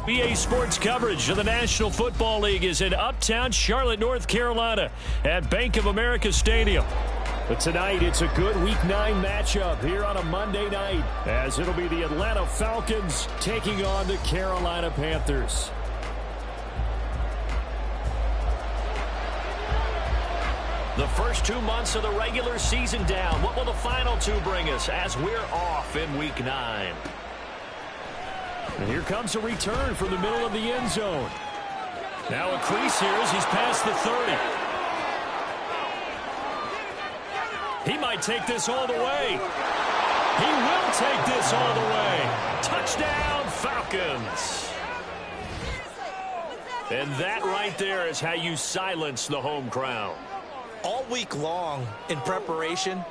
EA Sports coverage of the National Football League is in uptown Charlotte, North Carolina at Bank of America Stadium. But tonight, it's a good Week 9 matchup here on a Monday night, as it'll be the Atlanta Falcons taking on the Carolina Panthers. The first 2 months of the regular season down. What will the final 2 bring us as we're off in Week 9? And here comes a return from the middle of the end zone. Now a crease here as he's past the 30. He might take this all the way. He will take this all the way. Touchdown, Falcons. And that right there is how you silence the home crowd. All week long in preparation,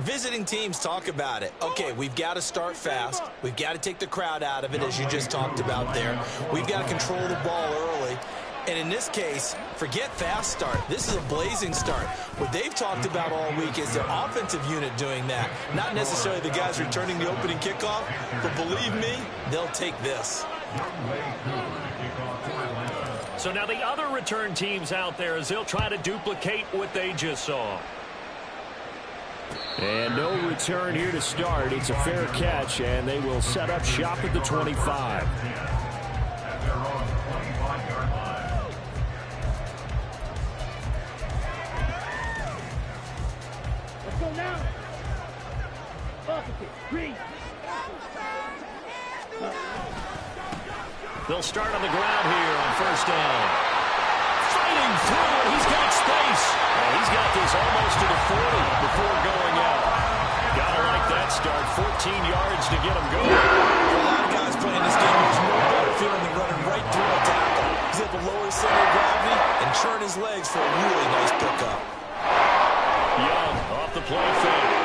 visiting teams talk about it. Okay, we've got to start fast. We've got to take the crowd out of it, as you just talked about there. We've got to control the ball early. And in this case, forget fast start. This is a blazing start. What they've talked about all week is their offensive unit doing that. Not necessarily the guys returning the opening kickoff, but believe me, they'll take this. So now the other return teams out there as they'll try to duplicate what they just saw. And no return here to start. It's a fair catch, and they will set up shop at the 25. Let's go now. Green. They'll start on the ground here on first down. Fighting through it. He's got space. And he's got this almost to the 40 before going out. Gotta like that start. 14 yards to get him going. For a lot of guys playing this game, there's no better feeling than running right through a tackle. He's able to lower his center of gravity and churn his legs for a really nice pickup. Young off the play fake.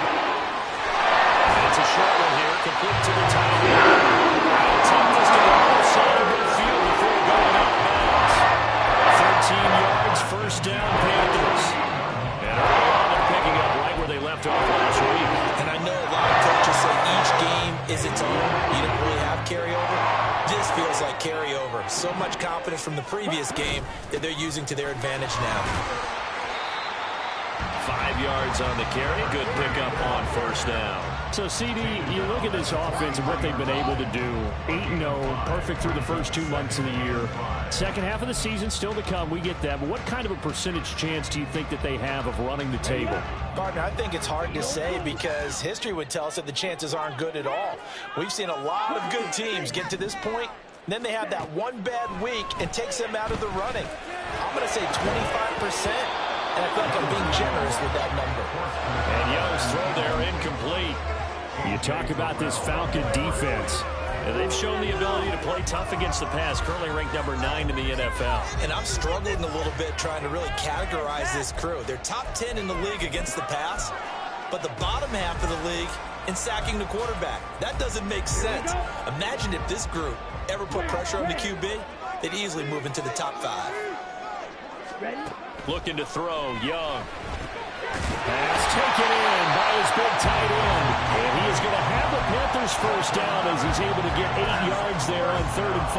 And it's a short one here, complete to the tight end. Attempt is to the other side of midfield before going out of bounds. 13 yards, first down, Panthers. And early on, they're picking up right where they left off last week. And I know a lot of coaches say each game is its own. You don't really have carryover. This feels like carryover. So much confidence from the previous game that they're using to their advantage now. 5 yards on the carry. Good pickup on first down. So, CD, you look at this offense and what they've been able to do. 8-0, perfect through the first 2 months of the year. Second half of the season still to come. We get that. But what kind of a percentage chance do you think that they have of running the table? Partner, I think it's hard to say because history would tell us that the chances aren't good at all. We've seen a lot of good teams get to this point, and then they have that one bad week and takes them out of the running. I'm going to say 25%. And I feel like I'm being generous with that number. And Young's throw there incomplete. You talk about this Falcon defense. And they've shown the ability to play tough against the pass, currently ranked number 9 in the NFL. And I'm struggling a little bit trying to really categorize this crew. They're top 10 in the league against the pass, but the bottom half of the league in sacking the quarterback. That doesn't make sense. Imagine if this group ever put pressure on the QB, they'd easily move into the top 5. Ready? Looking to throw, Young. Pass taken in by his big tight end. And he is going to have the Panthers first down as he's able to get 8 yards there on 3rd and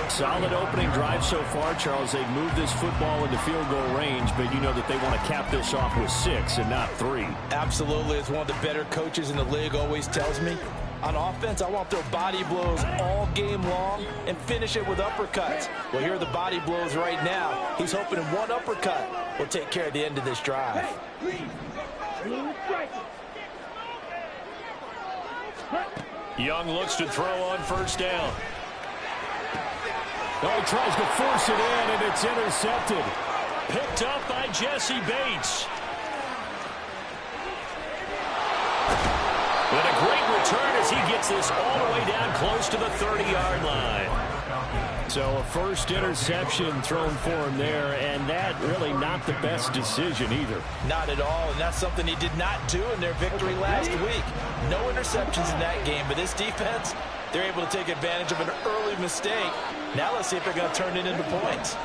5. Solid opening drive so far, Charles. They've moved this football into field goal range, but you know that they want to cap this off with 6 and not 3. Absolutely. It's one of the better coaches in the league always tells me. On offense, I want to throw body blows all game long and finish it with uppercuts. Well, here are the body blows right now. He's hoping one uppercut will take care of the end of this drive. Young looks to throw on first down. Oh, he tries to force it in, and it's intercepted. Picked up by Jesse Bates. And a great return as he gets this all the way down close to the 30-yard line. So a first interception thrown for him there, and that really not the best decision either. Not at all, and that's something he did not do in their victory last week. No interceptions in that game, but this defense, they're able to take advantage of an early mistake. Now let's see if they're going to turn it into points.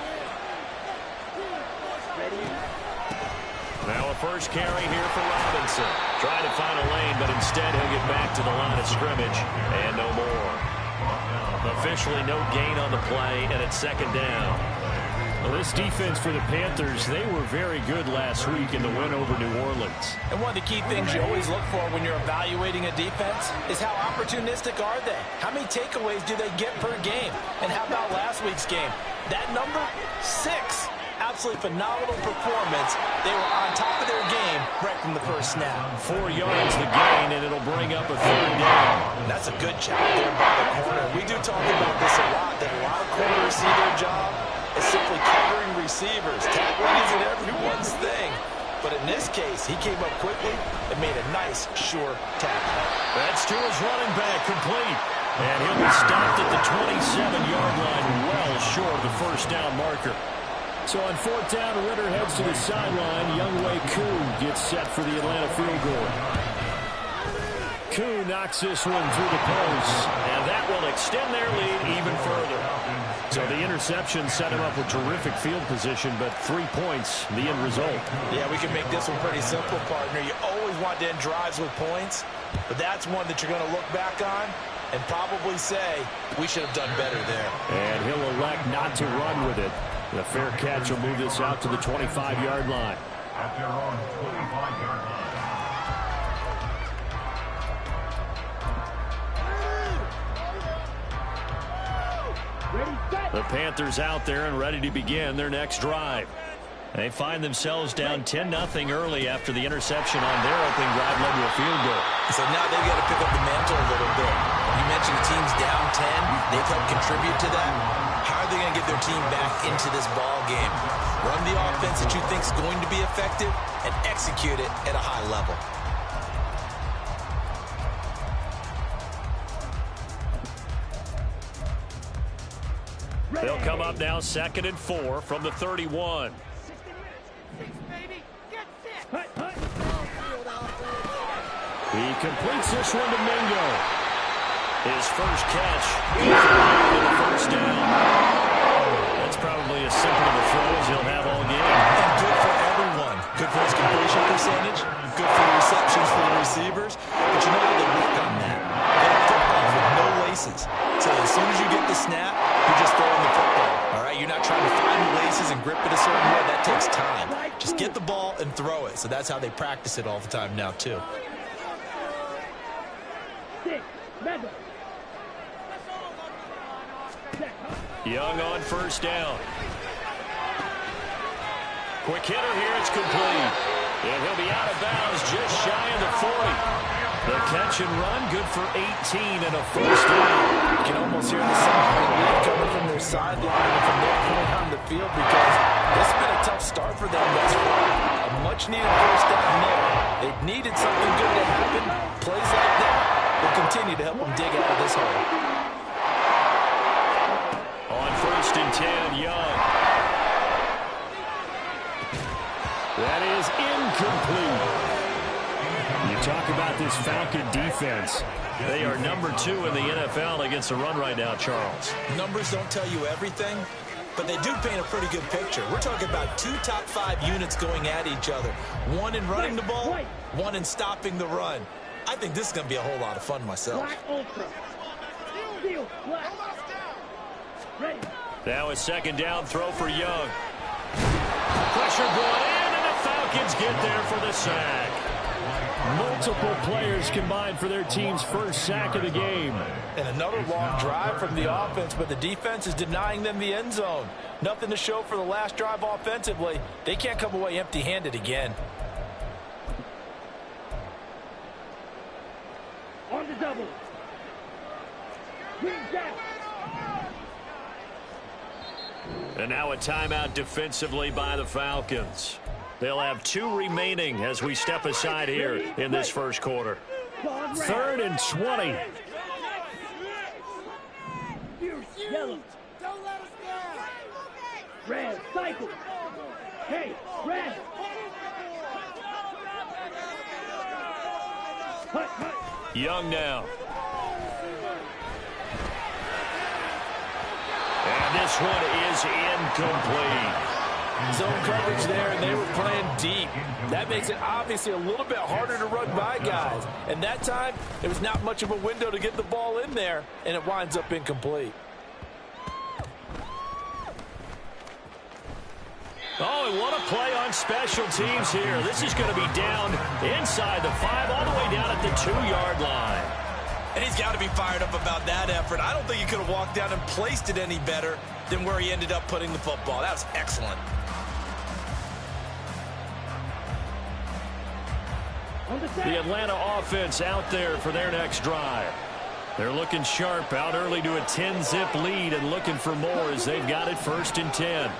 Now a first carry here for Robinson. Trying to find a lane, but instead he'll get back to the line of scrimmage. And no more. Officially no gain on the play, and it's second down. Well, this defense for the Panthers, they were very good last week in the win over New Orleans. And one of the key things you always look for when you're evaluating a defense is how opportunistic are they? How many takeaways do they get per game? And how about last week's game? That number, 6. Absolutely phenomenal performance. They were on top of their game right from the first snap. 4 yards the gain, and it'll bring up a third down. That's a good job there by the corner. We do talk about this a lot, that a lot of corners see their job as simply covering receivers. Tackling isn't everyone's thing. But in this case, he came up quickly and made a nice, sure tackle. That's to his running back, complete. And he'll be stopped at the 27-yard line, well short of the first down marker. So on fourth down, Ritter heads to the sideline. Wk9 gets set for the Atlanta field goal. Koo knocks this one through the post. And that will extend their lead even further. So the interception set him up with terrific field position, but 3 points, the end result. Yeah, we can make this one pretty simple, partner. You always want to end drives with points, but that's one that you're going to look back on and probably say, we should have done better there. And he'll elect not to run with it. The fair catch will move this out to the 25-yard line. At their own 25-yard line. The Panthers out there and ready to begin their next drive. They find themselves down 10-0 early after the interception on their opening drive led to a field goal. So now they've got to pick up the mantle a little bit. You mentioned the team's down 10. They've helped contribute to that. How are they going to get their team back into this ball game? Run the offense that you think is going to be effective and execute it at a high level. They'll come up now 2nd and 4 from the 31. He completes this one to Mingo. His first catch is the first down. That's probably as simple of a throw as he'll have all game. And good for everyone. Good for his completion percentage. Good for the receptions for the receivers. But you know how they work on that. They have footballs with no laces. So as soon as you get the snap, you're just throwing the football. All right? You're not trying to find the laces and grip it a certain way. That takes time. Just get the ball and throw it. So that's how they practice it all the time now, too. Young on first down. Quick hitter here, it's complete. And he'll be out of bounds just shy of the 40. The catch and run, good for 18 and a first down. You can almost hear the sound of the wind coming from their sideline and from their point on the field because this has been a tough start for them thus far. A much-needed first down there. They've needed something good to happen. Plays like that will continue to help them dig out of this hole. On 1st and 10, Young. That is incomplete. You talk about this Falcon defense. They are number 2 in the NFL against the run right now, Charles. Numbers don't tell you everything, but they do paint a pretty good picture. We're talking about 2 top 5 units going at each other. One in running the ball, one in stopping the run. I think this is going to be a whole lot of fun myself. Now a 2nd down throw for Young. Pressure going in, and the Falcons get there for the sack. Multiple players combined for their team's first sack of the game. And another long drive from the offense, but the defense is denying them the end zone. Nothing to show for the last drive offensively. They can't come away empty-handed again. On the double. Wing down. And now a timeout defensively by the Falcons. They'll have 2 remaining as we step aside here in this first quarter. 3rd and 20. Yellow. Don't let us down. Red, cycle. Hey, red. Hut, hut. Young now. And this one is incomplete. Zone coverage there, and they were playing deep. That makes it obviously a little bit harder to run by guys. And that time, there was not much of a window to get the ball in there, and it winds up incomplete. Oh, and what a play on special teams here. This is going to be down inside the 5, all the way down at the 2-yard line. And he's got to be fired up about that effort. I don't think he could have walked down and placed it any better than where he ended up putting the football. That was excellent. The Atlanta offense out there for their next drive. They're looking sharp, out early to a 10-zip lead and looking for more as they've got it 1st and 10.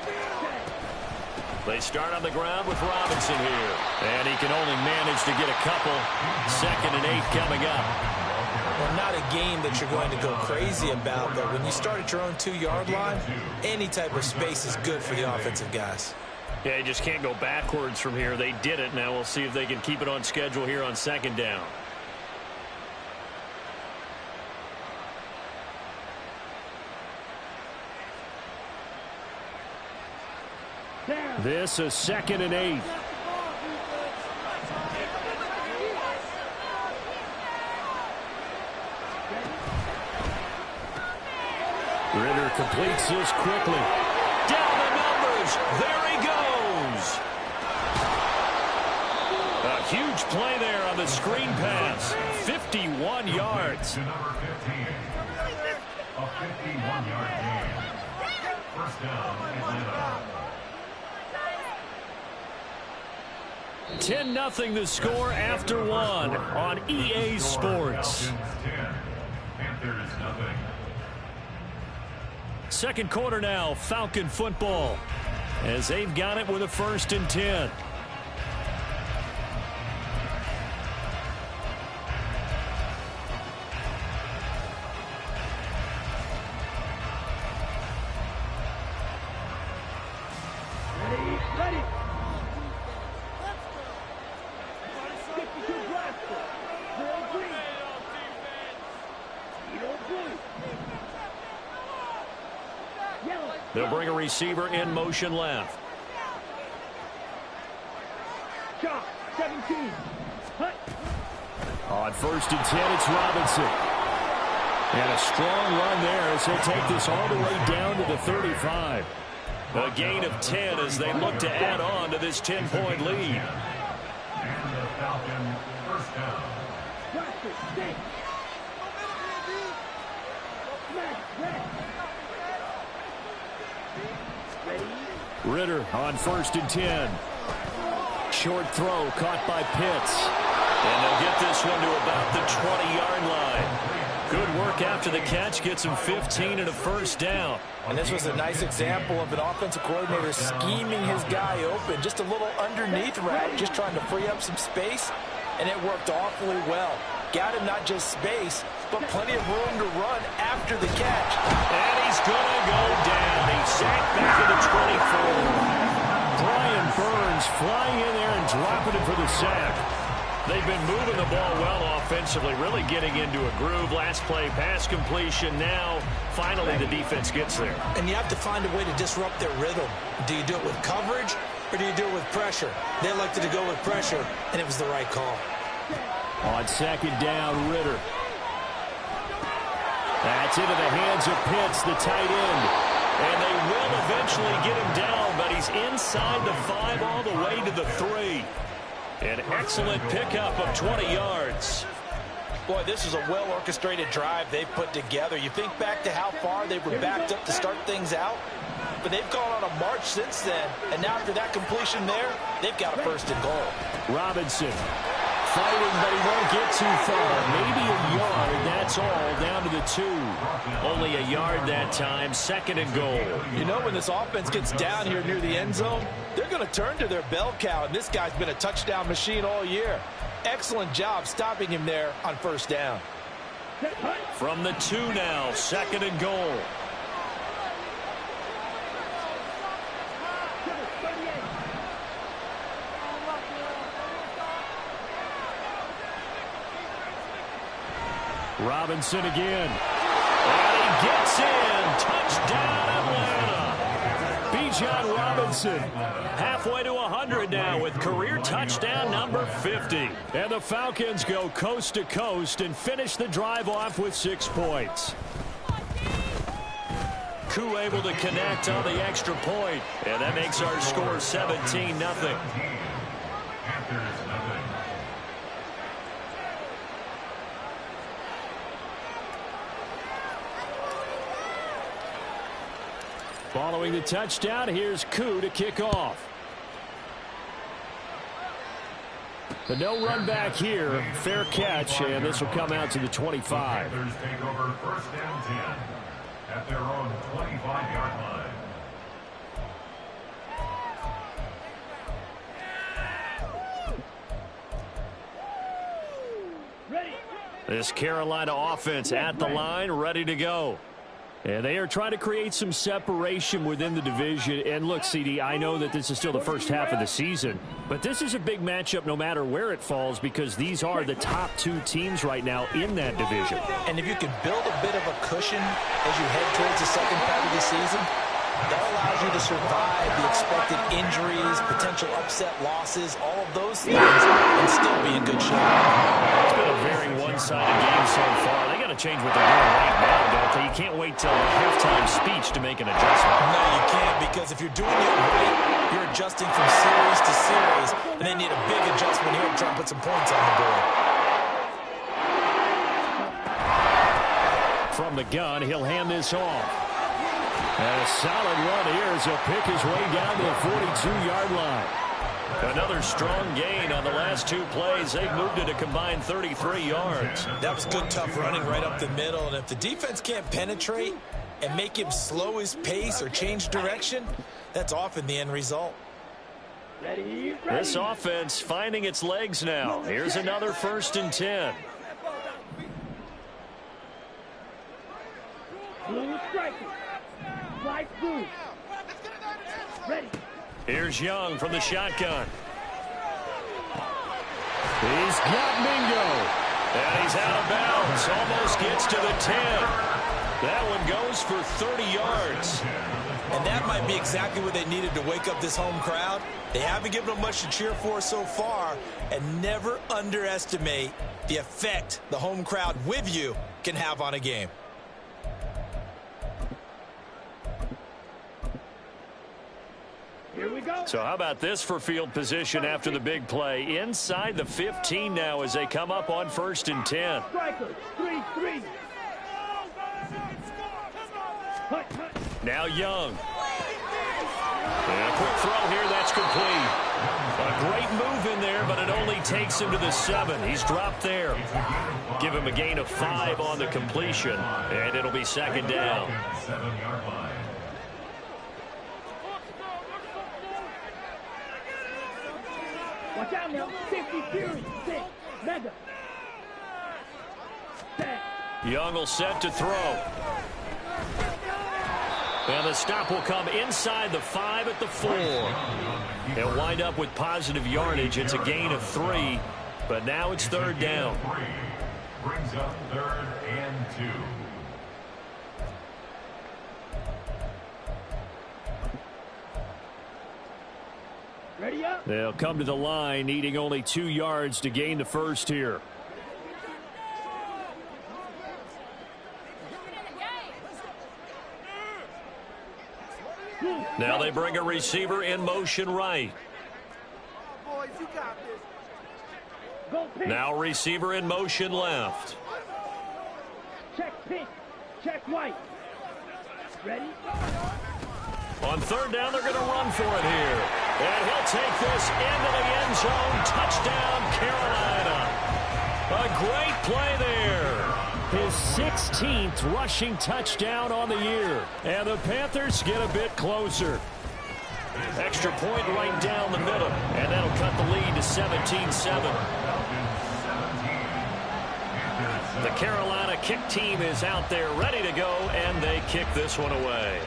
They start on the ground with Robinson here. And he can only manage to get a couple. 2nd and 8 coming up. Well, not a game that you're going to go crazy about, but when you start at your own 2-yard line, any type of space is good for the offensive guys. Yeah, you just can't go backwards from here. They did it. Now we'll see if they can keep it on schedule here on 2nd down. This is 2nd and 8. Ritter completes this quickly. Down the numbers. There he goes. A huge play there on the screen pass. 51 yards. To number 15. A 51-yard gain. 1st down, Atlanta. 10-0 the score after 1 on EA Sports. Panthers nothing. 2nd quarter now, Falcon football, as they've got it with a 1st and 10. Ready. 52 blaster. Zero green. Zero blue. Yellow. They'll bring a receiver in motion left. Shot. 17. Hut. On 1st and 10, it's Robinson. And a strong run there as he'll take this all the way down to the 35. A gain of 10 as they look to add on to this 10-point lead. And the Falcon 1st down. Blaster. Stick. Smash. Red. Ready. Ritter on 1st and 10. Short throw caught by Pitts. And they'll get this one to about the 20-yard line. Good work after the catch. Gets him 15 and a 1st down. And this was a nice example of an offensive coordinator scheming his guy open. Just a little underneath route, just trying to free up some space. And it worked awfully well. Got him not just space, but plenty of room to run after the catch. And he's going to go down. He's sacked back at the 24. Brian Burns flying in there and dropping it for the sack. They've been moving the ball well offensively, really getting into a groove. Last play, pass completion. Now, finally, the defense gets there. And you have to find a way to disrupt their rhythm. Do you do it with coverage, or do you do it with pressure? They elected to go with pressure, and it was the right call. On 2nd down, Ritter. That's into the hands of Pitts, the tight end. And they will eventually get him down, but he's inside the 5 all the way to the 3. An excellent pickup of 20 yards. Boy, this is a well-orchestrated drive they've put together. You think back to how far they were backed up to start things out, but they've gone on a march since then. And now after that completion there, they've got a 1st and goal. Robinson fighting, but he won't get too far. Maybe a yard, that's all, down to the 2. Only a yard that time, 2nd and goal. You know, when this offense gets down here near the end zone, they're going to turn to their bell cow, and this guy's been a touchdown machine all year. Excellent job stopping him there on 1st down. From the 2 now, 2nd and goal. Robinson again. And he gets in. Touchdown, Atlanta. Bijan Robinson. Halfway to 100 now with career touchdown number 50. And the Falcons go coast to coast and finish the drive off with 6 points. Koo able to connect on the extra point, and that makes our score 17-0. Following the touchdown, here's Koo to kick off. But no run back here. Fair catch, and this will come out to the 25. Panthers take over first down 10 at their own 25-yard line. This Carolina offense at the line, ready to go. And they are trying to create some separation within the division. And look, CD, I know that this is still the first half of the season, but this is a big matchup no matter where it falls, because these are the top 2 teams right now in that division. And if you can build a bit of a cushion as you head towards the second part of the season, that allows you to survive the expected injuries, potential upset losses, all of those things, and still be in good shape. It's been a very one-sided game so far. They got to change what they're doing right now, don't they? You can't wait till the halftime speech to make an adjustment. No, you can't, because if you're doing it right, you're adjusting from series to series, and they need a big adjustment here to try and put some points on the board. From the gun, he'll hand this off. And a solid run here as he'll pick his way down to the 42-yard line. Another strong gain on the last 2 plays. They've moved it a combined 33 yards. That was good, tough running right up the middle. And if the defense can't penetrate and make him slow his pace or change direction, that's often the end result. Ready. This offense finding its legs now. Here's another 1st and 10. Blue striker. Light blue. Ready. Here's Young from the shotgun. He's got Mingo. And he's out of bounds. Almost gets to the 10. That one goes for 30 yards. And that might be exactly what they needed to wake up this home crowd. They haven't given them much to cheer for so far. And never underestimate the effect the home crowd with you can have on a game. Here we go. So how about this for field position after the big play? Inside the 15 now as they come up on 1st and 10. Striker. 3-3. Hut. Now Young. And a quick throw here, that's complete. A great move in there, but it only takes him to the 7. He's dropped there. Give him a gain of 5 on the completion, and it'll be 2nd down. 7-yard line. Watch out now. 50 Fury. 6. Mega. Set. Young will set to throw. And the stop will come inside the 5 at the 4. They'll wind up with positive yardage. It's a gain of 3, but now it's 3rd down. Brings up 3rd and 2. Ready up. They'll come to the line, needing only 2 yards to gain the 1st here. Now they bring a receiver in motion right. Boys, you got this. Go pink. Now receiver in motion left. Check pink. Check white. Ready? On 3rd down, they're going to run for it here. And he'll take this into the end zone. Touchdown, Carolina. A great play there. His 16th rushing touchdown on the year. And the Panthers get a bit closer. Extra point right down the middle. And that'll cut the lead to 17-7. The Carolina kick team is out there ready to go, and they kick this one away.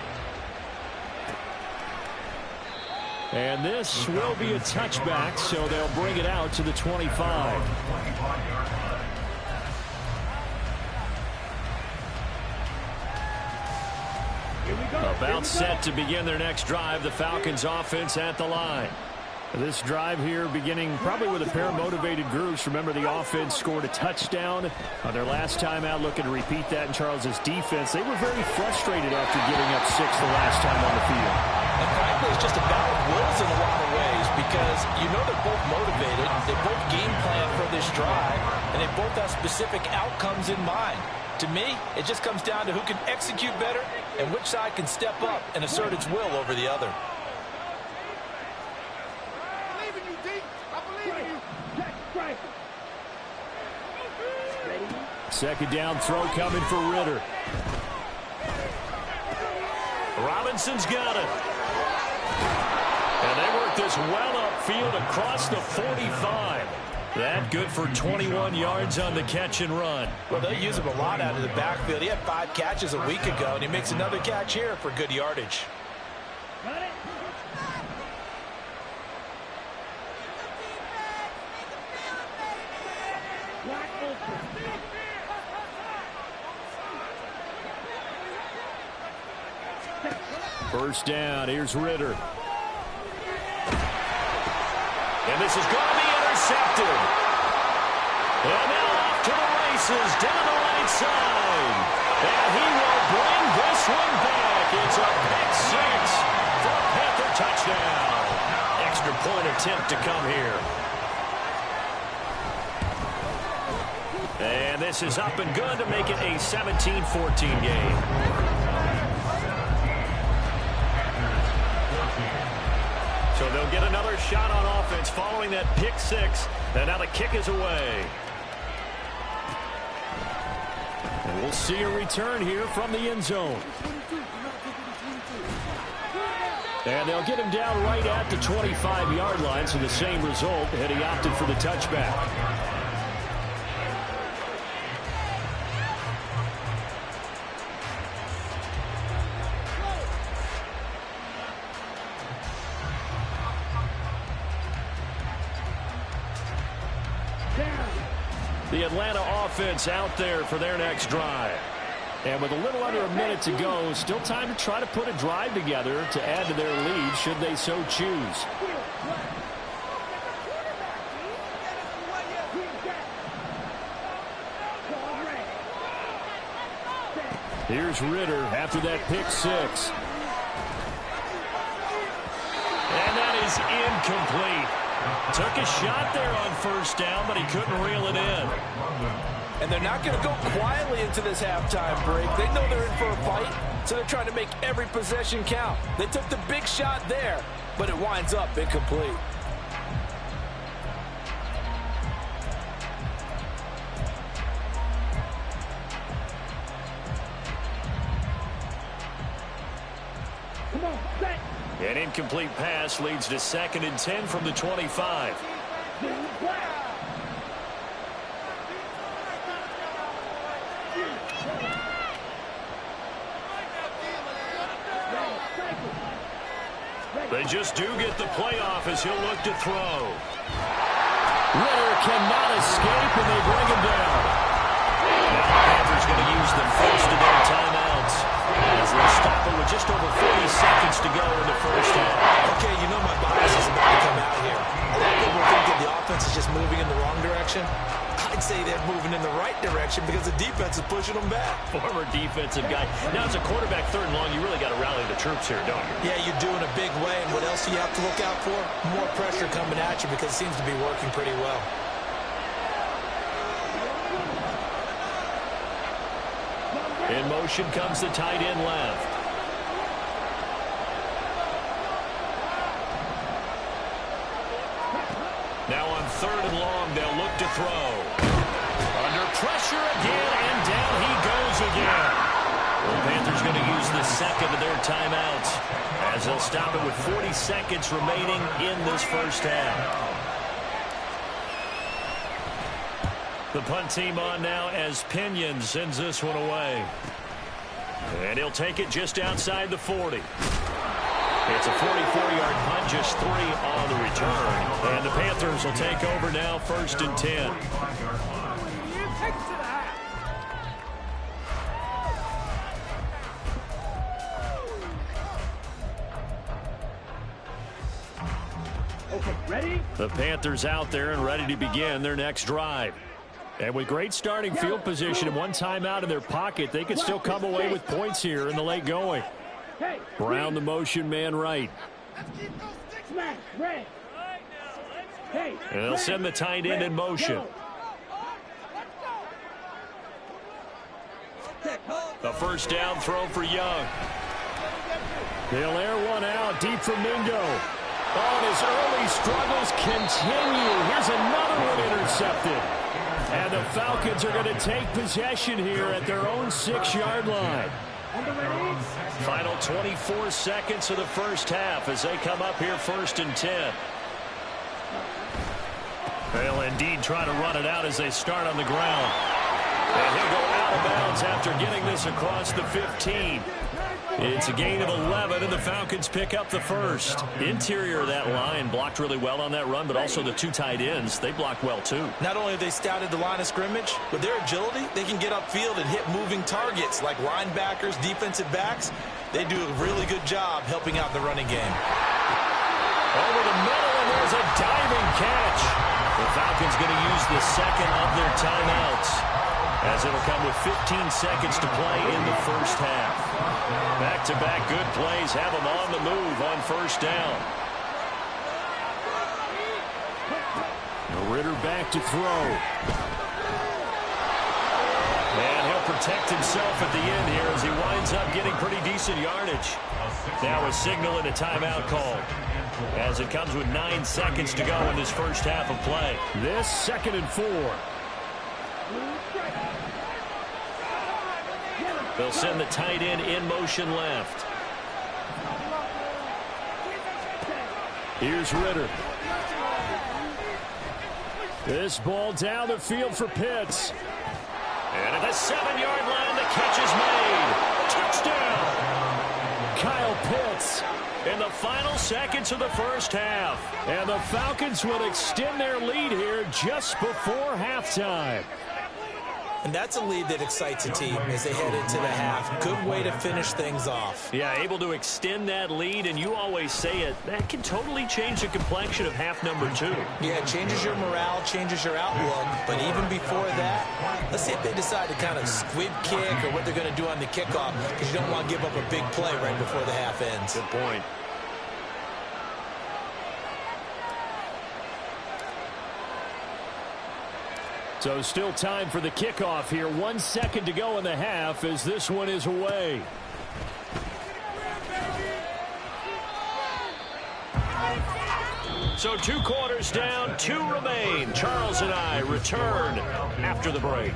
And this will be a touchback, so they'll bring it out to the 25. About set to begin their next drive. The Falcons offense at the line. This drive here beginning probably with a pair of motivated groups. Remember, the offense scored a touchdown on their last time out, looking to repeat that in Charles's defense. They were very frustrated after giving up 6 the last time on the field. And frankly, it's just a battle of wills in a lot of ways because you know they're both motivated. They both game plan for this drive, and they both have specific outcomes in mind. To me, it just comes down to who can execute better and which side can step up and assert its will over the other. Second down throw coming for Ritter. Robinson's got it. And they work this well upfield across the 45. That good for 21 yards on the catch and run. Well, they use him a lot out of the backfield. He had 5 catches a week ago, and he makes another catch here for good yardage. First down, here's Ritter. And this is going to be intercepted. And now off to the races down the right side. And he will bring this one back. It's a pick 6 for a Panther touchdown. Extra point attempt to come here. And this is up and good to make it a 17-14 game. So they'll get another shot on offense following that pick 6. And now the kick is away. And we'll see a return here from the end zone. And they'll get him down right at the 25-yard line. So the same result, and he opted for the touchback. The Atlanta offense out there for their next drive. And with a little under a minute to go, still time to try to put a drive together to add to their lead should they so choose. Here's Ritter after that pick 6. And that is incomplete. Took a shot there on first down, but he couldn't reel it in. And they're not going to go quietly into this halftime break. They know they're in for a fight, so they're trying to make every possession count. They took the big shot there, but it winds up incomplete. An incomplete pass leads to 2nd and 10 from the 25. They just do get the playoff as he'll look to throw. Ritter cannot escape, and they bring him down. Now the Panthers going to use the first of their timeouts as they stop it with just over 40 seconds to go in the first half. Okay, you know my bias is about to come out here. A lot of people think that the offense is just moving in the wrong direction. I'd say they're moving in the right direction because the defense is pushing them back. Former defensive guy. Now, as a quarterback, 3rd and long, you really got to rally the troops here, don't you? Yeah, you do in a big way. And what else do you have to look out for? More pressure coming at you because it seems to be working pretty well. In motion comes the tight end left. Now on 3rd and long, they'll look to throw. Under pressure again, and down he goes again. The Panthers going to use the 2nd of their timeouts as they'll stop it with 40 seconds remaining in this first half. The punt team on now as Pinion sends this one away. And he'll take it just outside the 40. It's a 44-yard punt, just 3 on the return. And the Panthers will take over now, 1st and 10. The Panthers out there and ready to begin their next drive. And with great starting field position and one timeout in their pocket, they could still come away with points here in the late going. Brown the motion man right. And they'll send the tight end in motion. The first down throw for Young. They'll air one out deep from Mingo. Oh, and his early struggles continue. Here's another one intercepted. And the Falcons are going to take possession here at their own 6-yard line. Final 24 seconds of the first half as they come up here 1st and 10. They'll indeed try to run it out as they start on the ground. And he'll go out of bounds after getting this across the 15. It's a gain of 11, and the Falcons pick up the first. Interior of that line blocked really well on that run, but also the 2 tight ends, they blocked well too. Not only have they scouted the line of scrimmage, with their agility, they can get upfield and hit moving targets like linebackers, defensive backs. They do a really good job helping out the running game. Over the middle, and there's a diving catch. The Falcons going to use the second of their timeouts, as it'll come with 15 seconds to play in the first half. Back-to-back good plays have them on the move on first down. Ritter back to throw. And he'll protect himself at the end here as he winds up getting pretty decent yardage. Now a signal and a timeout call, as it comes with 9 seconds to go in this first half of play. This 2nd and 4. They'll send the tight end in motion left. Here's Ritter. This ball down the field for Pitts. And at the 7-yard line, the catch is made. Touchdown! Kyle Pitts in the final seconds of the first half. And the Falcons will extend their lead here just before halftime. And that's a lead that excites a team as they head into the half. Good way to finish things off. Yeah, able to extend that lead, and you always say it, that can totally change the complexion of half number 2. Yeah, it changes your morale, changes your outlook. But even before that, let's see if they decide to kind of squib kick or what they're going to do on the kickoff, because you don't want to give up a big play right before the half ends. Good point. So still time for the kickoff here. 1 second to go in the half as this one is away. So 2 quarters down, 2 remain. Charles and I return after the break.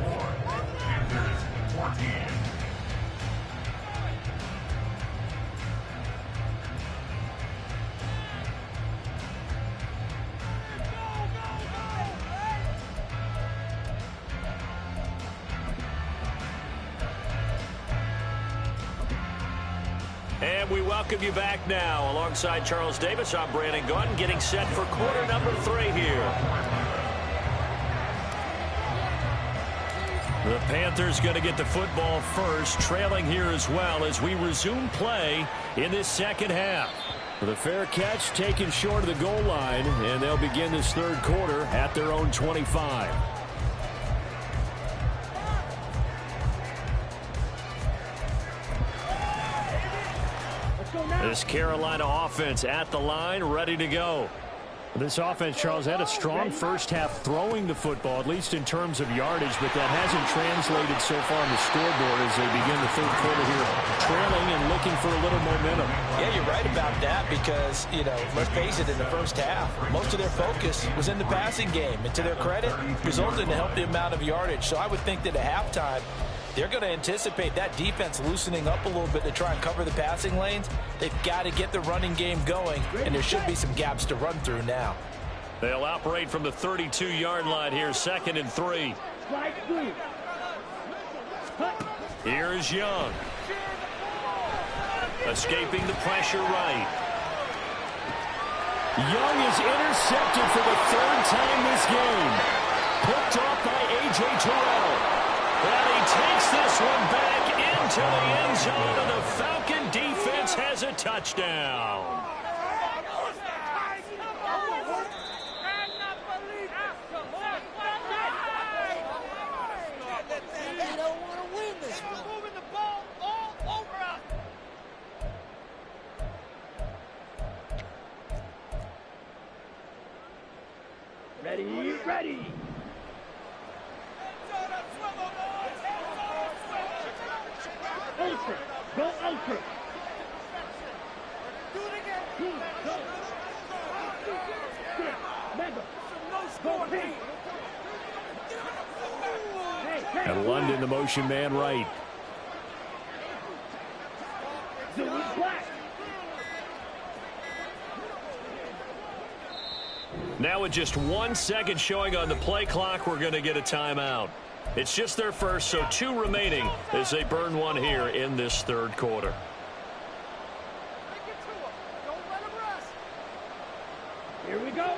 And we welcome you back now. Alongside Charles Davis, I'm Brandon Gautin, getting set for quarter number 3 here. The Panthers going to get the football first, trailing here as well as we resume play in this second half. The fair catch taken short of the goal line, and they'll begin this third quarter at their own 25. This Carolina offense at the line, ready to go. This offense, Charles, had a strong first half throwing the football, at least in terms of yardage, but that hasn't translated so far on the scoreboard as they begin the third quarter here, trailing and looking for a little momentum. Yeah, you're right about that because, you know, let's face it, in the first half, most of their focus was in the passing game. And to their credit, resulted in a healthy amount of yardage. So I would think that at halftime, they're going to anticipate that defense loosening up a little bit to try and cover the passing lanes. They've got to get the running game going, and there should be some gaps to run through now. They'll operate from the 32-yard line here, 2nd and 3. Here's Young. Escaping the pressure right. Young is intercepted for the 3rd time this game. Picked off by A.J. Terrell. And he takes this one back into the end zone, and the Falcon defense has a touchdown. Ready, ready. Ultra. Go ultra. Do it again. Go. Mega. No score. And London, the motion man, right. Zoom black. Now with just 1 second showing on the play clock, we're going to get a timeout. It's just their first, so 2 remaining as they burn one here in this third quarter. Here we go.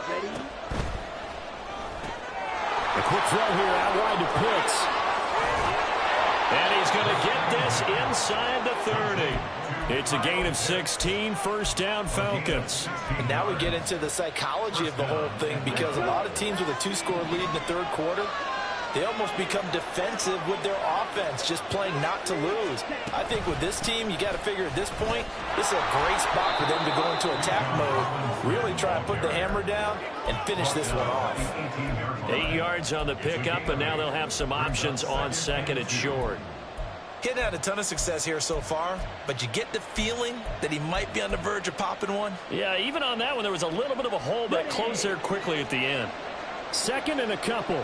Ready. A quick throw here out wide to Pitts. And he's going to get this inside the 30. It's a gain of 16, first down Falcons. And now we get into the psychology of the whole thing, because a lot of teams with a 2-score lead in the third quarter, they almost become defensive with their offense, just playing not to lose. I think with this team, you got to figure at this point, this is a great spot for them to go into attack mode, really try and put the hammer down and finish this one off. 8 yards on the pickup, and now they'll have some options on second and short. Getting had a ton of success here so far, but you get the feeling that he might be on the verge of popping one. Yeah, even on that one, there was a little bit of a hole that closed there quickly at the end. Second and a couple.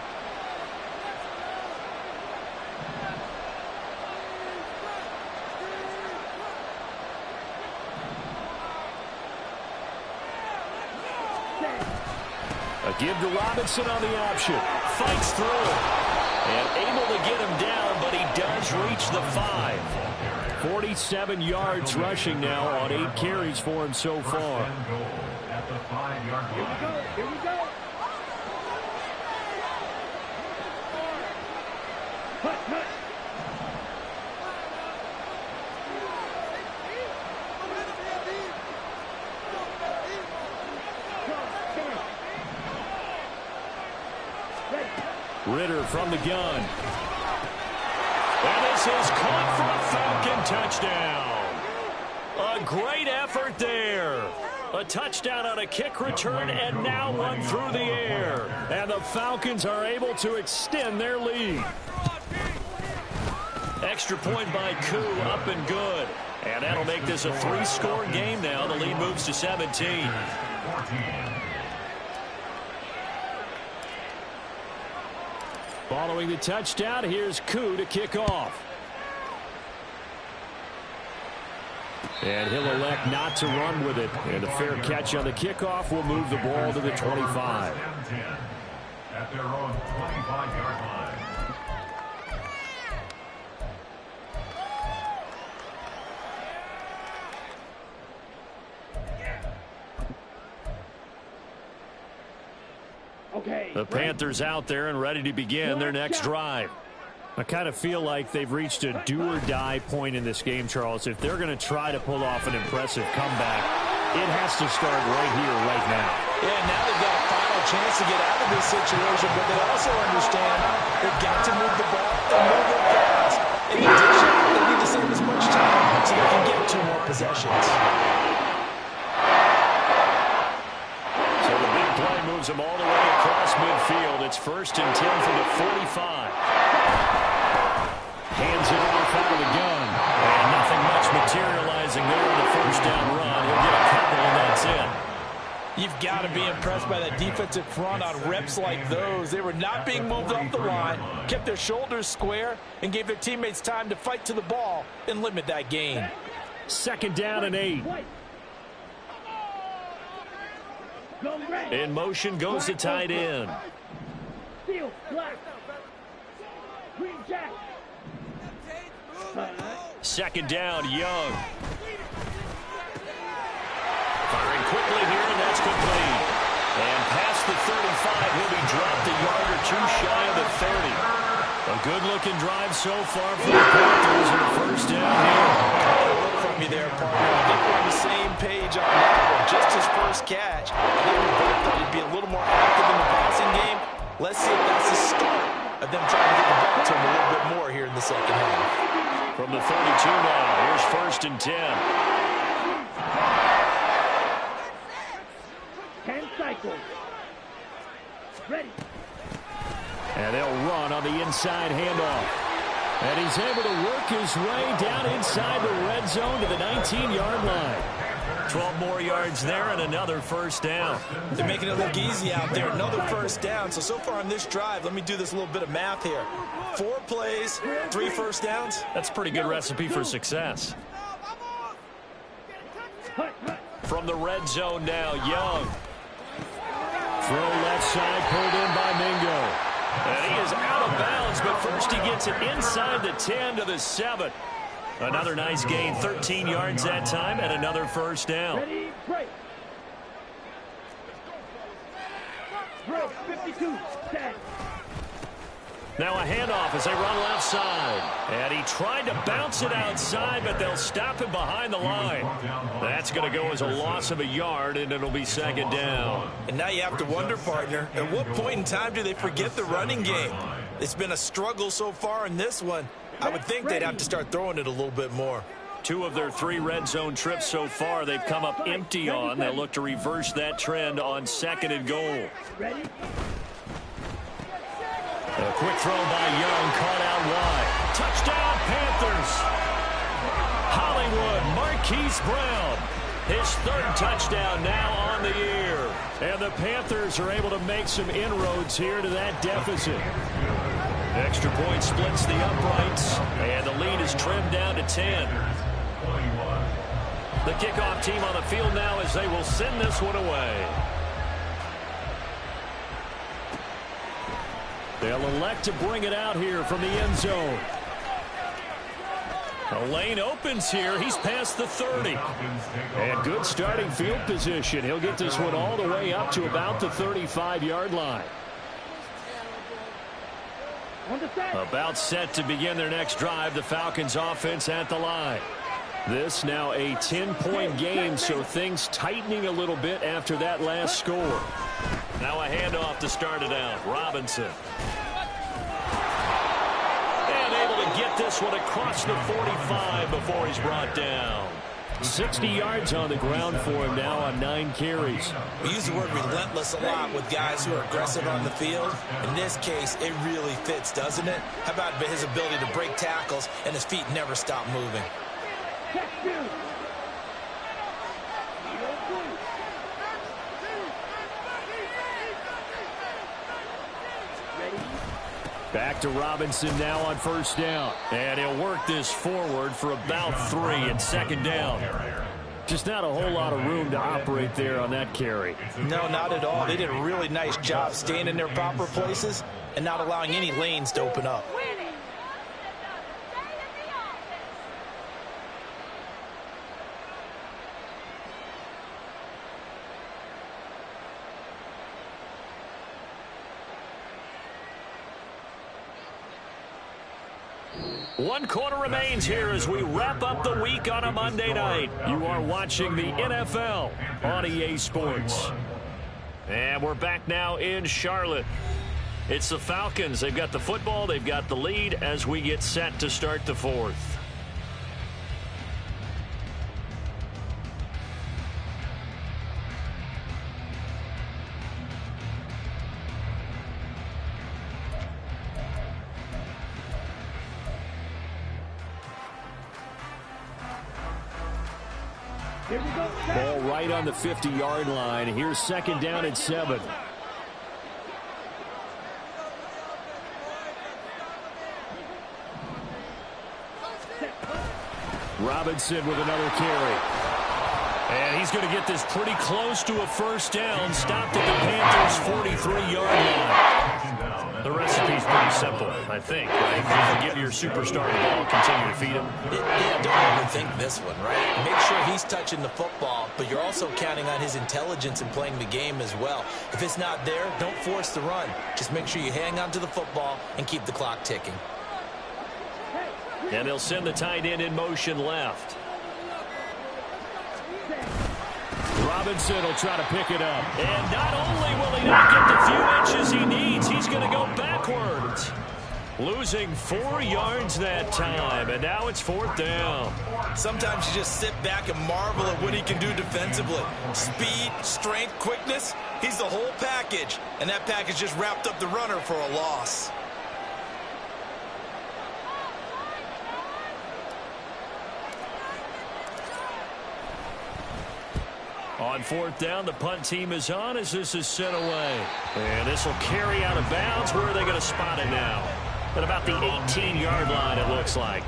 A give to Robinson on the option. Fights through it. And able to get him down, but he does reach the 5. 47 yards rushing now on 8 carries for him so far. At the 5-yard line. Here we go. Cut. Ritter from the gun. And this is caught for a Falcon touchdown. A great effort there. A touchdown on a kick return, and now one through the air. And the Falcons are able to extend their lead. Extra point by Koo, up and good. And that'll make this a 3-score game now. The lead moves to 17. Following the touchdown, here's Koo to kick off. And he'll elect not to run with it. And a fair catch on the kickoff will move the ball to the 25. At their own 25-yard line. Okay. The Panthers out there and ready to begin their next drive. I kind of feel like they've reached a do-or-die point in this game, Charles. If they're going to try to pull off an impressive comeback, it has to start right here, right now. Yeah, now they've got a final chance to get out of this situation, but they also understand they've got to move the ball and move it fast. In addition, they need to save as much time so they can get 2 more possessions. So the big play moves them all the way across midfield. It's 1st and 10 from the 45. Hands it off out of the gun. And nothing much materializing there in the first down run. He'll get a couple, and that's it. You've got to be impressed by that defensive front on reps like those. They were not being moved off the line, kept their shoulders square, and gave their teammates time to fight to the ball and limit that gain. 2nd down and 8. In motion goes the tight end. Steel, black. Green jack. 2nd down, Young. Firing quickly here, and that's complete. And past the 35, he'll be dropped a yard or 2 shy of the 30. A good-looking drive so far for the Panthers, and a 1st down here. Look from you there, partner. I think we're on the same page on that one. Just his first catch. I think we both thought he'd be a little more active in the passing game. Let's see if that's the start of them trying to get the ball to him a little bit more here in the second half. From the 32 now, here's 1st and 10. Ready. And they'll run on the inside handoff. And he's able to work his way down inside the red zone to the 19-yard line. 12 more yards there and another first down. They're making it look easy out there. Another first down. So far on this drive, let me do this little bit of math here. 4 plays, 3 first downs. That's a pretty good recipe for success. From the red zone now, Young. Throw left side, pulled in by Mingo. And he is out of bounds, but first he gets it inside the 10 to the 7. Another nice gain, 13 yards that time, and another first down. Ready, break. Break, 52, 10. Now a handoff as they run left side. And he tried to bounce it outside, but they'll stop him behind the line. That's going to go as a loss of a yard, and it'll be second down. And now you have to wonder, partner, at what point in time do they forget the running game? It's been a struggle so far in this one. I would think they'd have to start throwing it a little bit more. 2 of their 3 red zone trips so far, they've come up empty on. They'll look to reverse that trend on 2nd and goal. Ready. A quick throw by Young, caught out wide. Touchdown, Panthers. Hollywood, Marquise Brown. His 3rd touchdown now on the year. And the Panthers are able to make some inroads here to that deficit. Extra point splits the uprights, and the lead is trimmed down to 10. The kickoff team on the field now as they will send this one away. They'll elect to bring it out here from the end zone. The lane opens here. He's past the 30. And good starting field position. He'll get this one all the way up to about the 35-yard line. About set to begin their next drive. The Falcons offense at the line. This now a 10-point game, so things tightening a little bit after that last score. Now a handoff to start it out. Robinson. And able to get this one across the 45 before he's brought down. 60 yards on the ground for him now on 9 carries. We use the word relentless a lot with guys who are aggressive on the field. In this case, it really fits, doesn't it? How about his ability to break tackles and his feet never stop moving? Back to Robinson now on first down. And he'll work this forward for about 3 and 2nd down. Just not a whole lot of room to operate there on that carry. No, not at all. They did a really nice job staying in their proper places and not allowing any lanes to open up. One quarter remains here as we wrap up the week on a Monday night. You are watching the NFL on EA Sports. And we're back now in Charlotte. It's the Falcons. They've got the football. They've got the lead as we get set to start the 4th. Ball right on the 50-yard line. Here's 2nd down and 7. Robinson with another carry. And he's going to get this pretty close to a first down. Stopped at the Panthers' 43-yard line. The recipe's pretty simple, I think, right? You give your superstar the ball, continue to feed him. Yeah, don't overthink this one, right? Make sure he's touching the football, but you're also counting on his intelligence in playing the game as well. If it's not there, don't force the run. Just make sure you hang on to the football and keep the clock ticking. And they'll send the tight end in motion left. Robinson will try to pick it up. And not only will he not get the few inches he needs, he's going to go backwards. Losing 4 yards that time, and now it's 4th down. Sometimes you just sit back and marvel at what he can do defensively. Speed, strength, quickness, He's the whole package, and that package just wrapped up the runner for a loss. On fourth down, the punt team is on as this is sent away. And this will carry out of bounds. Where are they going to spot it now? At about the 18-yard line, it looks like.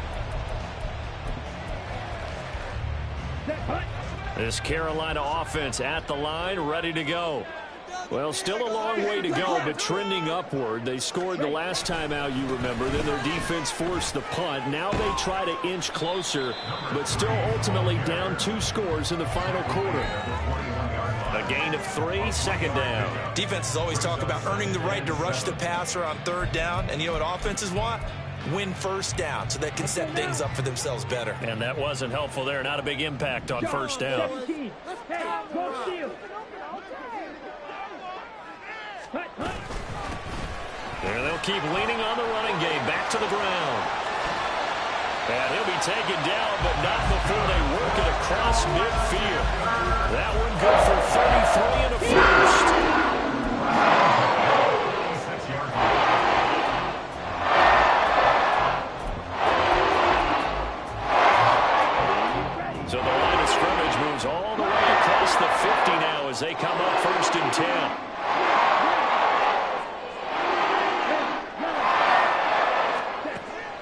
This Carolina offense at the line, ready to go. Well, still a long way to go, but trending upward. They scored the last time out, you remember. Then their defense forced the punt. Now they try to inch closer, but still ultimately down 2 scores in the final quarter. A gain of 3, second down. Defenses always talk about earning the right to rush the passer on third down, and you know what offenses want? Win first down so they can set things up for themselves better. And that wasn't helpful there. Not a big impact on first down. There they'll keep leaning on the running game. Back to the ground. And he'll be taken down, but not before they work it across midfield. That one good for 33 and a first. So the line of scrimmage moves all the way across the 50 now as they come up first and 10.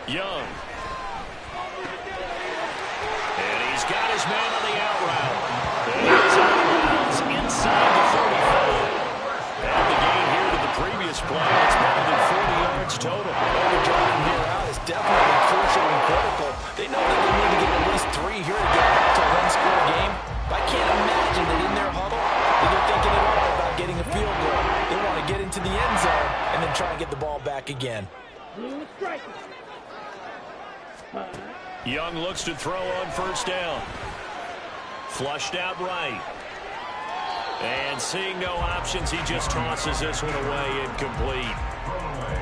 Young. And he's got his man on the out route. And he's out of bounds inside the 35. And the gain here to the previous play. It's more than 40 yards total. The driving here out is definitely crucial and critical. They know that they need to get at least 3 here to get back to a one-score game. I can't imagine that in their huddle that they're thinking at all about getting a field goal. They want to get into the end zone and then try and get the ball back again. Young looks to throw on first down. Flushed out right. And seeing no options, he just tosses this one away incomplete.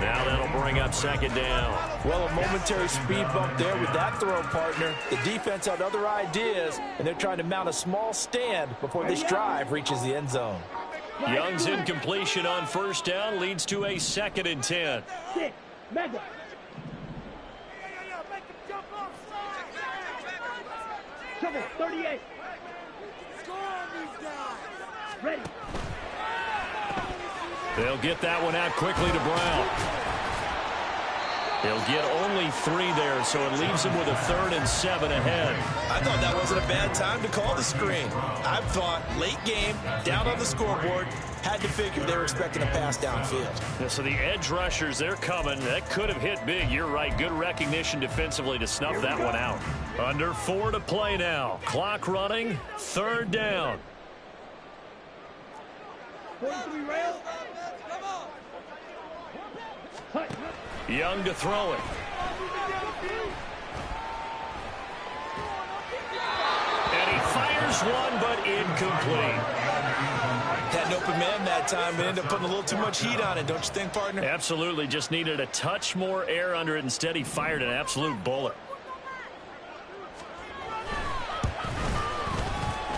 Now that'll bring up second down. Well, a momentary speed bump there with that throw, partner. The defense had other ideas, and they're trying to mount a small stand before this drive reaches the end zone. Young's incompletion on first down leads to a second and 10. Mega. 38. Score on these guys. Ready. They'll get that one out quickly to Brown. They'll get only 3 there, so it leaves them with a 3rd and 7 ahead. I thought that wasn't a bad time to call the screen. I thought late game, down on the scoreboard, had to figure they were expecting a pass downfield. Yeah, so the edge rushers, they're coming. That could have hit big. You're right. Good recognition defensively to snuff that one out. Under 4 to play now. Clock running. 3rd down. 43 rails. Young to throw it. And he fires one, but incomplete. Had an open man that time, but ended up putting a little too much heat on it, don't you think, partner? Absolutely. Just needed a touch more air under it. Instead, he fired an absolute bullet.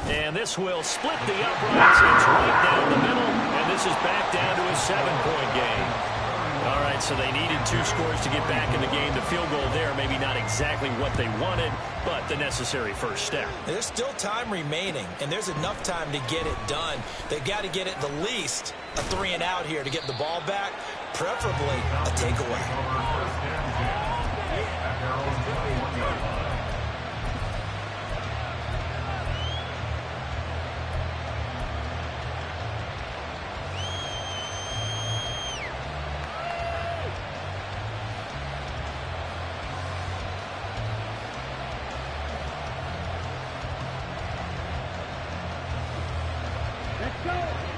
And this will split the uprights. It's right down the middle, and this is back down to a 7-point game. All right, so they needed 2 scores to get back in the game. The field goal there, maybe not exactly what they wanted, but the necessary first step. There's still time remaining, and there's enough time to get it done. They've got to get it the least a 3 and out here to get the ball back, preferably a takeaway.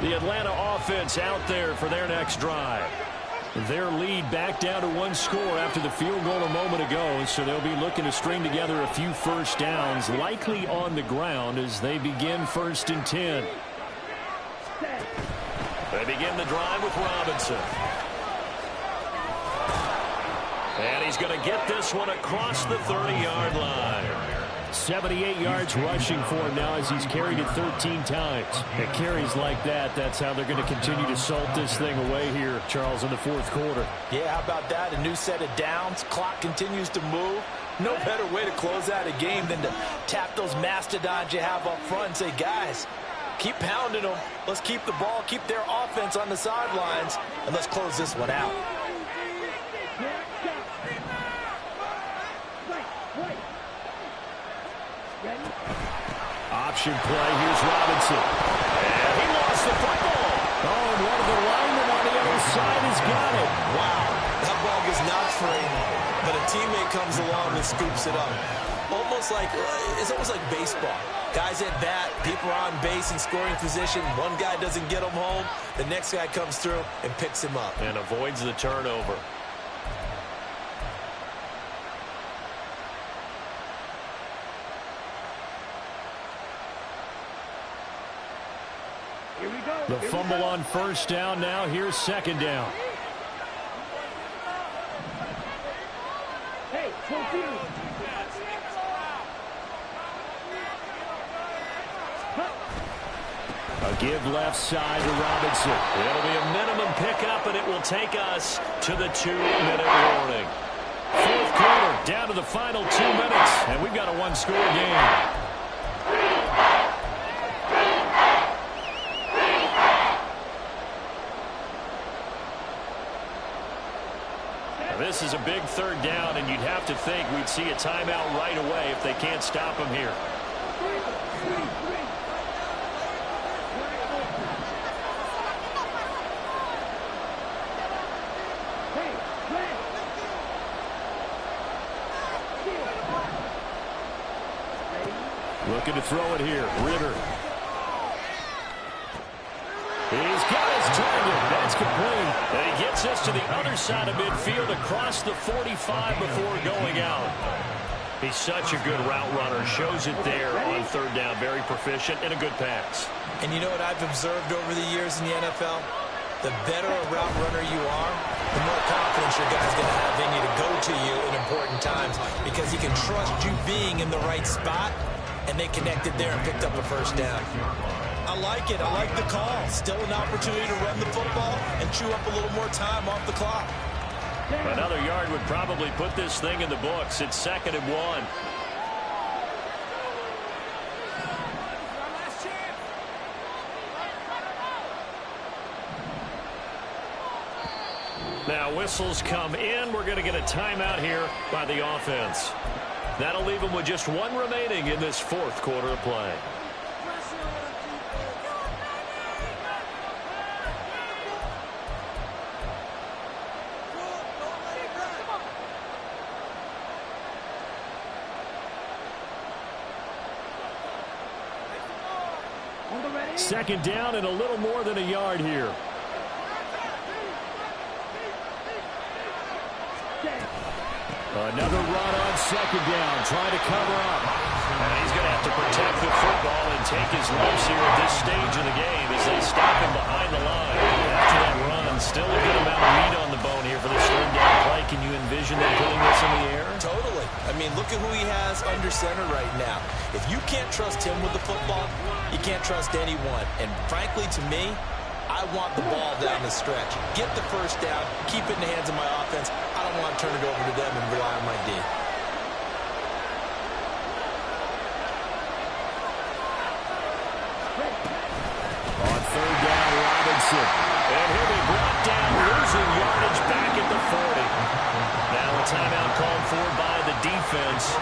The Atlanta offense out there for their next drive. Their lead back down to 1 score after the field goal a moment ago, so they'll be looking to string together a few first downs, likely on the ground as they begin 1st and 10. They begin the drive with Robinson. And he's going to get this one across the 30-yard line. 78 yards rushing for him now as he's carried it 13 times. At carries like that, that's how they're going to continue to salt this thing away here, Charles, in the fourth quarter. Yeah, how about that? A new set of downs. Clock continues to move. No better way to close out a game than to tap those mastodons you have up front and say, guys, keep pounding them. Let's keep the ball, keep their offense on the sidelines, and let's close this one out. Option play. Here's Robinson. And he lost the football. Oh, and one of the linemen on the other side has got it. Wow, that ball gets knocked free, but a teammate comes along and scoops it up. It's almost like baseball. Guys at bat, people are on base in scoring position. One guy doesn't get him home. The next guy comes through and picks him up. And avoids the turnover. The fumble on first down now. Here's second down. A give left side to Robinson. It'll be a minimum pickup, and it will take us to the 2-minute warning. Fourth quarter, down to the final 2 minutes, and we've got a one-score game. This is a big third down, and you'd have to think we'd see a timeout right away if they can't stop him here. Looking to throw it here. Ritter. He's got his target. That's complete. And he gets us to the other side of midfield across the 45 before going out. He's such a good route runner. Shows it there on third down. Very proficient and a good pass. And you know what I've observed over the years in the NFL? The better a route runner you are, the more confidence your guy's going to have in you to go to you in important times because he can trust you being in the right spot, and they connected there and picked up a first down. I like it. I like the call. Still an opportunity to run the football and chew up a little more time off the clock. Another yard would probably put this thing in the books. It's 2nd and 1. Now whistles come in. We're going to get a timeout here by the offense. That'll leave them with just one remaining in this fourth quarter of play. Second down and a little more than a yard here. Another run on second down, trying to cover up. And he's going to have to protect the football and take his lumps here at this stage of the game as they stop him behind the line. After that run, still a good amount of meat on the bone here for this third down play. Can you envision them putting this in the air? Totally. I mean, look at who he has under center right now. If you can't trust him with the football, you can't trust anyone. And frankly, to me, I want the ball down the stretch. Get the first down, keep it in the hands of my offense. I don't want to turn it over to them and rely on my D. On third down, Robinson. And he'll be brought down, losing yardage back at the 40. Now a timeout called for by the defense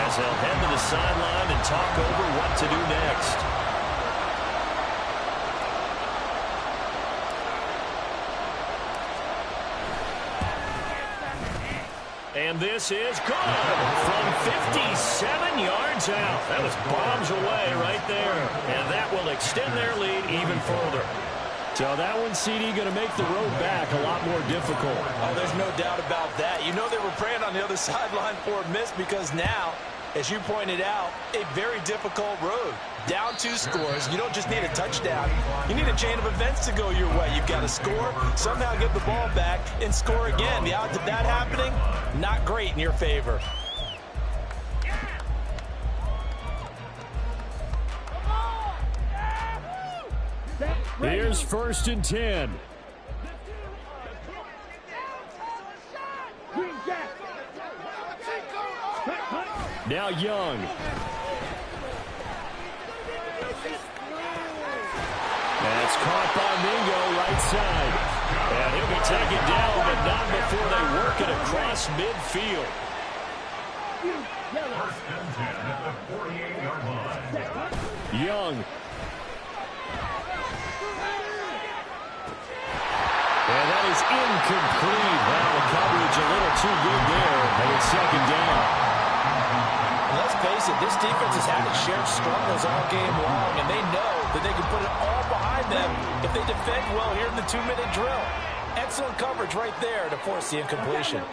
as they'll head to the sideline and talk over what to do next. And this is good from 57 yards out. That was bombs away right there. And that will extend their lead even further. So that one, CD, going to make the road back a lot more difficult. Oh, there's no doubt about that. You know they were praying on the other sideline for a miss because now, as you pointed out, a very difficult road. Down 2 scores. You don't just need a touchdown. You need a chain of events to go your way. You've got to score, somehow get the ball back, and score again. The odds of that happening, not great in your favor. Here's 1st and 10. Now Young. That's caught by Mingo, right side. And he'll be taken down, but not before they work it across midfield. 1st and 10 at the 48-yard line. Young. And that is incomplete. Well, the coverage a little too good there, and it's 2nd down. Let's face it, this defense has had its share of struggles all game long, and they know that they can put it all behind them if they defend well here in the 2-minute drill. Excellent coverage right there to force the incompletion.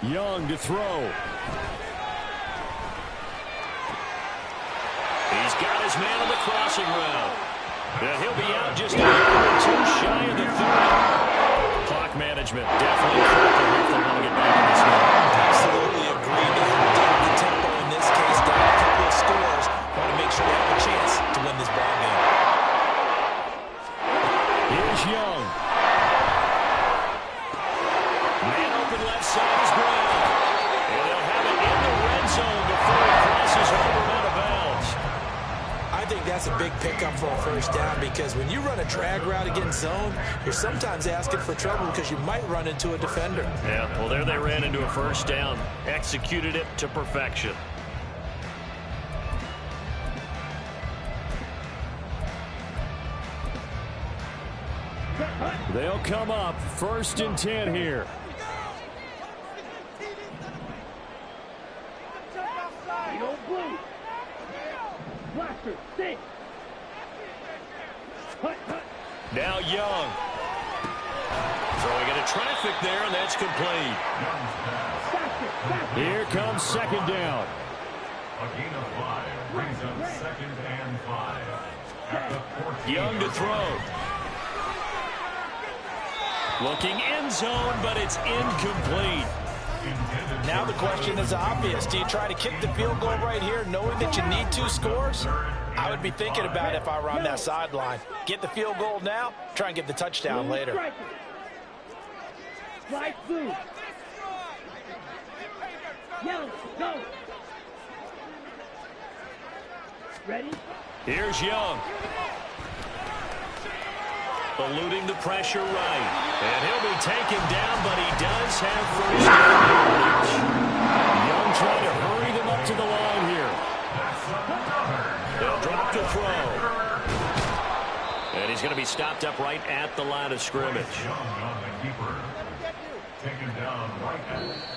Young to throw. He's got his man on the crossing route. And he'll be out just a yard or two shy of the 30. Clock management definitely critical if they want to get back in this game. Absolutely agree. They have to take the tempo in this case, down a couple of scores. Want to make sure they have a chance to win this ball game. Here's Young. Man open left side is Brown. And they'll have it in the red zone before he crosses over out of bounds. I think that's a big pickup for a 1st down because when you run a drag route against zone, you're sometimes asking for trouble because you might run into a defender. Yeah, well, there they ran into a 1st down. Executed it to perfection. They'll come up 1st and 10 here. Now Young. Throwing into traffic there, and that's complete. Here comes 2nd down. A gain of 5 brings up 2nd and 5. At the 14. Young to throw. Looking end zone, but it's incomplete. Now the question is obvious. Do you try to kick the field goal right here knowing that you need 2 scores? I would be thinking about it if I were on that sideline. Get the field goal now, try and get the touchdown later. Right through. Yellow, go. Ready? Here's Young. Eluding the pressure right. And he'll be taken down, but he does have 1st down. Young trying to hurry them up to the line here. They'll drop to throw. And he's going to be stopped up right at the line of scrimmage. Young on the keeper. Taken down right at.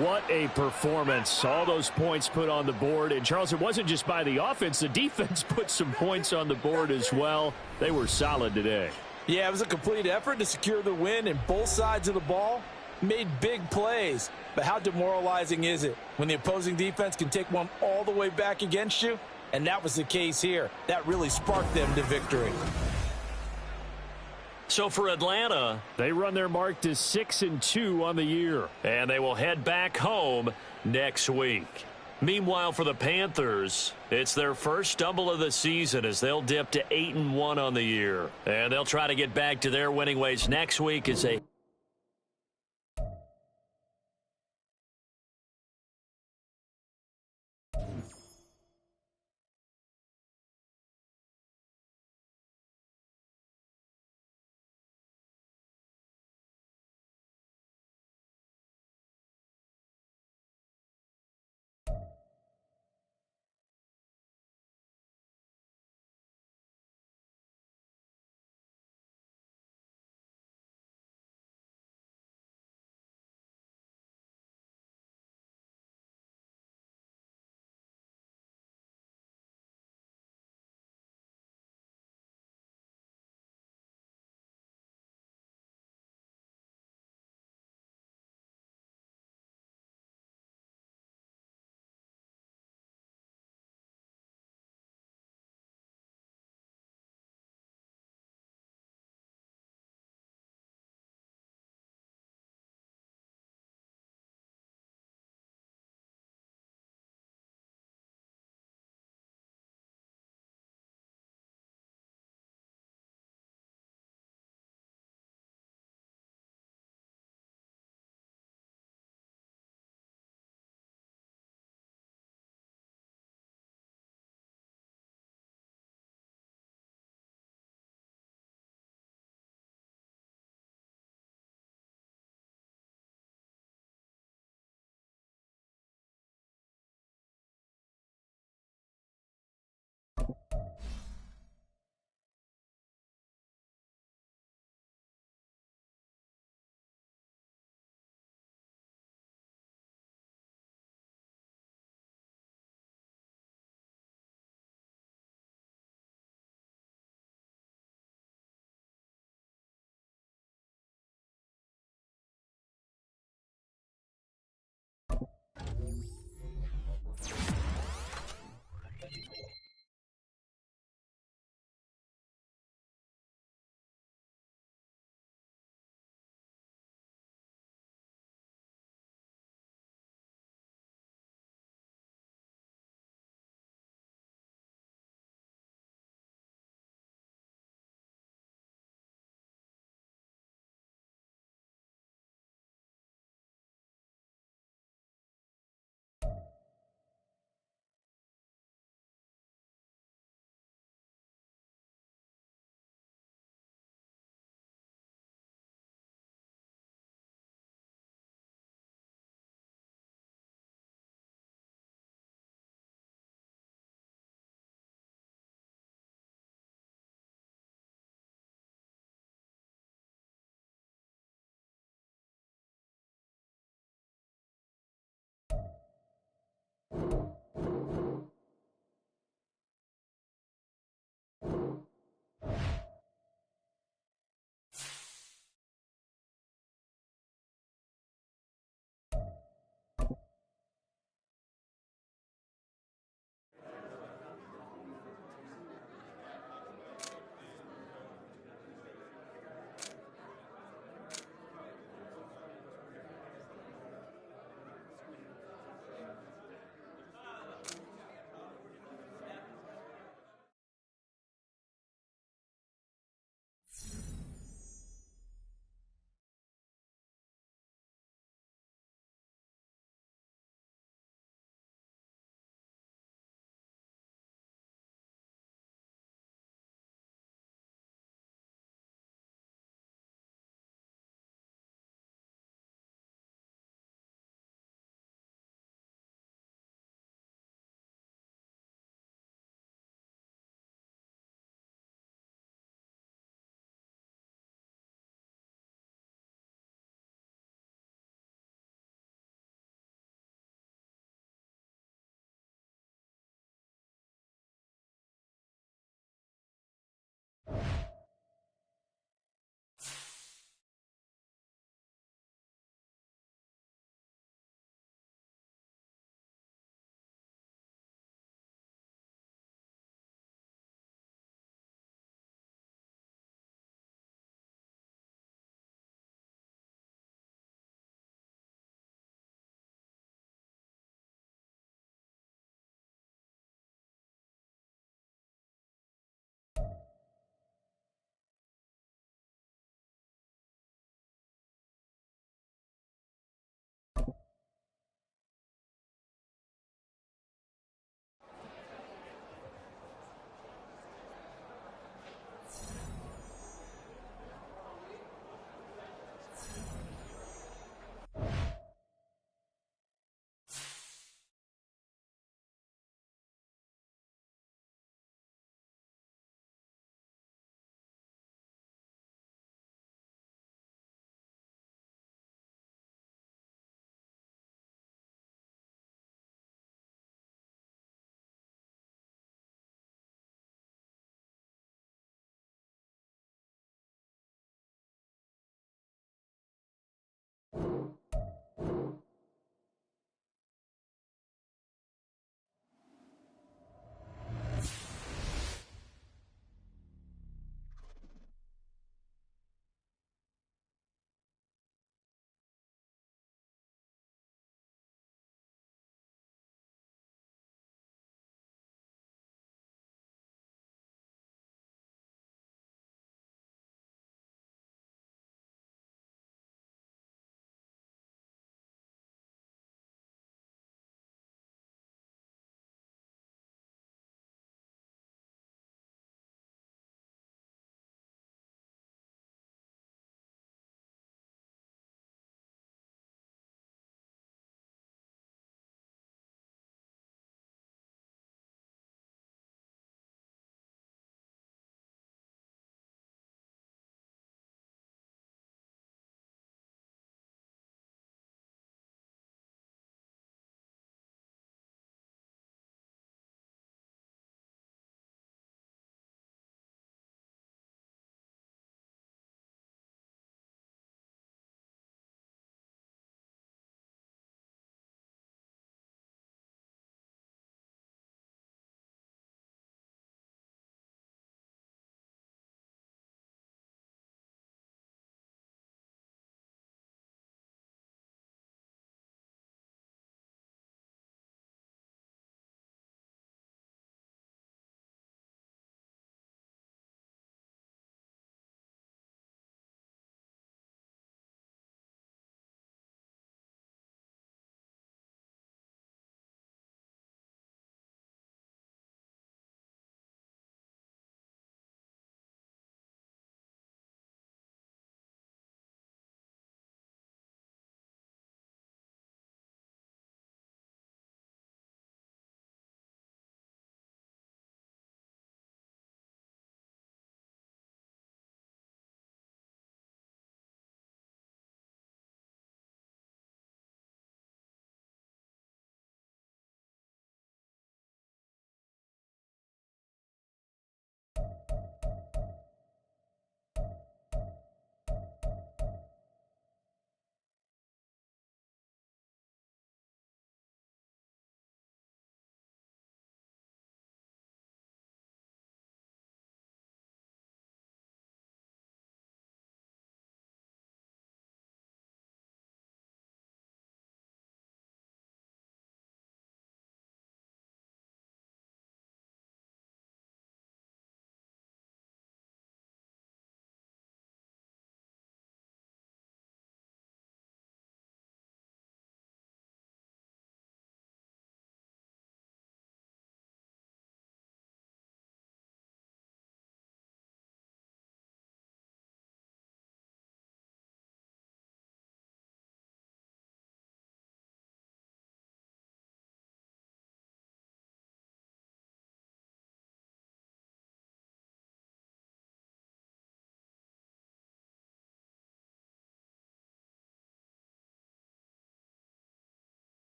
What a performance. All those points put on the board. And, Charles, it wasn't just by the offense. The defense put some points on the board as well. They were solid today. Yeah, it was a complete effort to secure the win, and both sides of the ball made big plays. But how demoralizing is it when the opposing defense can take one all the way back against you? And that was the case here. That really sparked them to victory. So for Atlanta, they run their mark to 6-2 on the year. And they will head back home next week. Meanwhile, for the Panthers, it's their first stumble of the season as they'll dip to 8-1 on the year. And they'll try to get back to their winning ways next week as they